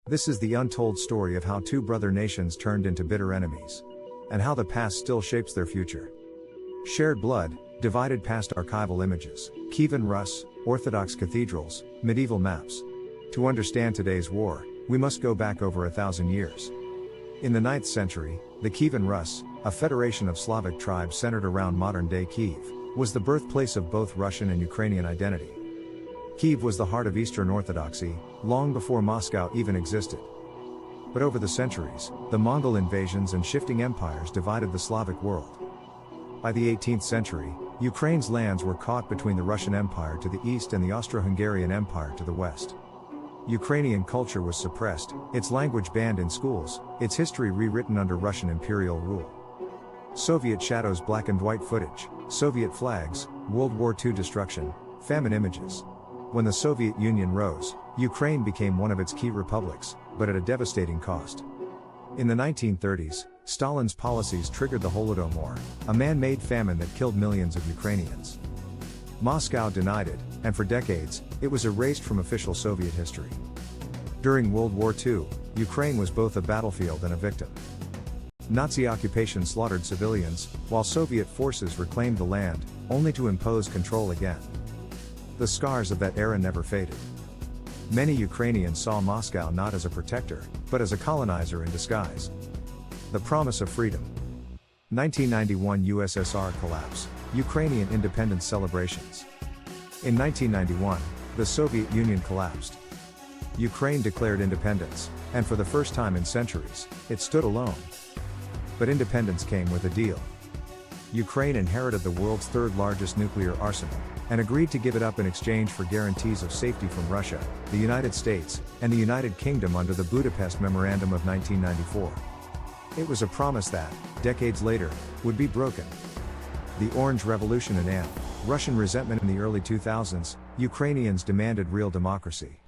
This is the untold story of how two brother nations turned into bitter enemies. And how the past still shapes their future. Shared blood, divided past archival images, Kievan Rus, Orthodox cathedrals, medieval maps. To understand today's war, we must go back over 1,000 years. In the 9th century, the Kievan Rus, a federation of Slavic tribes centered around modern-day Kiev, was the birthplace of both Russian and Ukrainian identity. Kiev was the heart of Eastern Orthodoxy, long before Moscow even existed. But over the centuries, the Mongol invasions and shifting empires divided the Slavic world. By the 18th century, Ukraine's lands were caught between the Russian Empire to the east and the Austro-Hungarian Empire to the west. Ukrainian culture was suppressed, its language banned in schools, its history rewritten under Russian imperial rule. Soviet shadows blackened white footage, Soviet flags, World War II destruction, famine images. When the Soviet Union rose, Ukraine became one of its key republics, but at a devastating cost. In the 1930s, Stalin's policies triggered the Holodomor, a man-made famine that killed millions of Ukrainians. Moscow denied it, and for decades, it was erased from official Soviet history. During World War II, Ukraine was both a battlefield and a victim. Nazi occupation slaughtered civilians, while Soviet forces reclaimed the land, only to impose control again. The scars of that era never faded. Many Ukrainians saw Moscow not as a protector, but as a colonizer in disguise. The promise of freedom. 1991 USSR collapse, Ukrainian independence celebrations. In 1991, the Soviet Union collapsed. Ukraine declared independence, and for the first time in centuries, it stood alone. But independence came with a deal. Ukraine inherited the world's third-largest nuclear arsenal, and agreed to give it up in exchange for guarantees of safety from Russia, the United States, and the United Kingdom under the Budapest Memorandum of 1994. It was a promise that, decades later, would be broken. The Orange Revolution and Russian resentment in the early 2000s, Ukrainians demanded real democracy.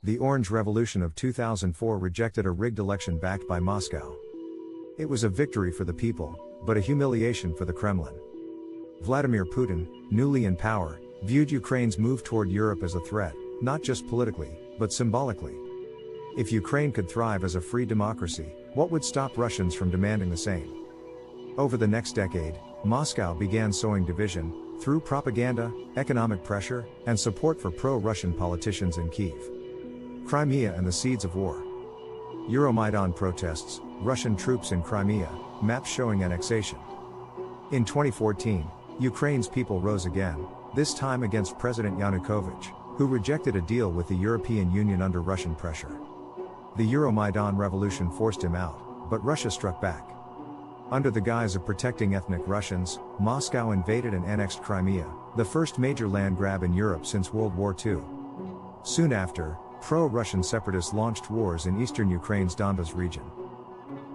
The Orange Revolution of 2004 rejected a rigged election backed by Moscow. It was a victory for the people, but a humiliation for the Kremlin. Vladimir Putin, newly in power, viewed Ukraine's move toward Europe as a threat, not just politically, but symbolically. If Ukraine could thrive as a free democracy, what would stop Russians from demanding the same? Over the next decade, Moscow began sowing division, through propaganda, economic pressure, and support for pro-Russian politicians in Kyiv. Crimea and the seeds of war. Euromaidan protests, Russian troops in Crimea, maps showing annexation. In 2014, Ukraine's people rose again, this time against President Yanukovych, who rejected a deal with the European Union under Russian pressure. The Euromaidan revolution forced him out, but Russia struck back. Under the guise of protecting ethnic Russians, Moscow invaded and annexed Crimea, the first major land grab in Europe since World War II. Soon after, pro-Russian separatists launched wars in eastern Ukraine's Donbas region.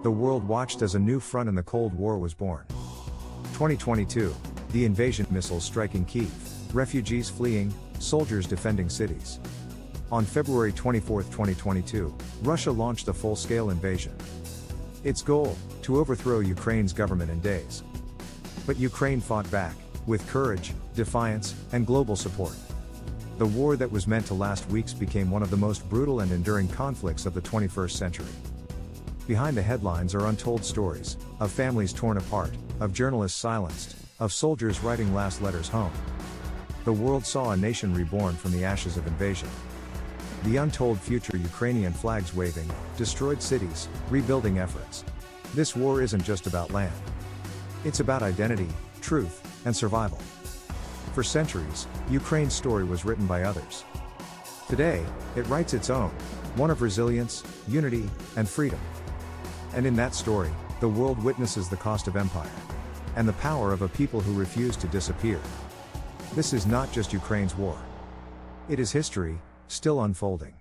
The world watched as a new front in the Cold War was born. 2022, the invasion missiles striking Kyiv, refugees fleeing, soldiers defending cities. On February 24, 2022, Russia launched a full-scale invasion. Its goal, to overthrow Ukraine's government in days. But Ukraine fought back, with courage, defiance, and global support. The war that was meant to last weeks became one of the most brutal and enduring conflicts of the 21st century. Behind the headlines are untold stories, of families torn apart, of journalists silenced, of soldiers writing last letters home. The world saw a nation reborn from the ashes of invasion. The untold future, Ukrainian flags waving, destroyed cities, rebuilding efforts. This war isn't just about land. It's about identity, truth, and survival. For centuries, Ukraine's story was written by others. Today, it writes its own, one of resilience, unity, and freedom. And in that story, the world witnesses the cost of empire, and the power of a people who refuse to disappear. This is not just Ukraine's war. It is history, still unfolding.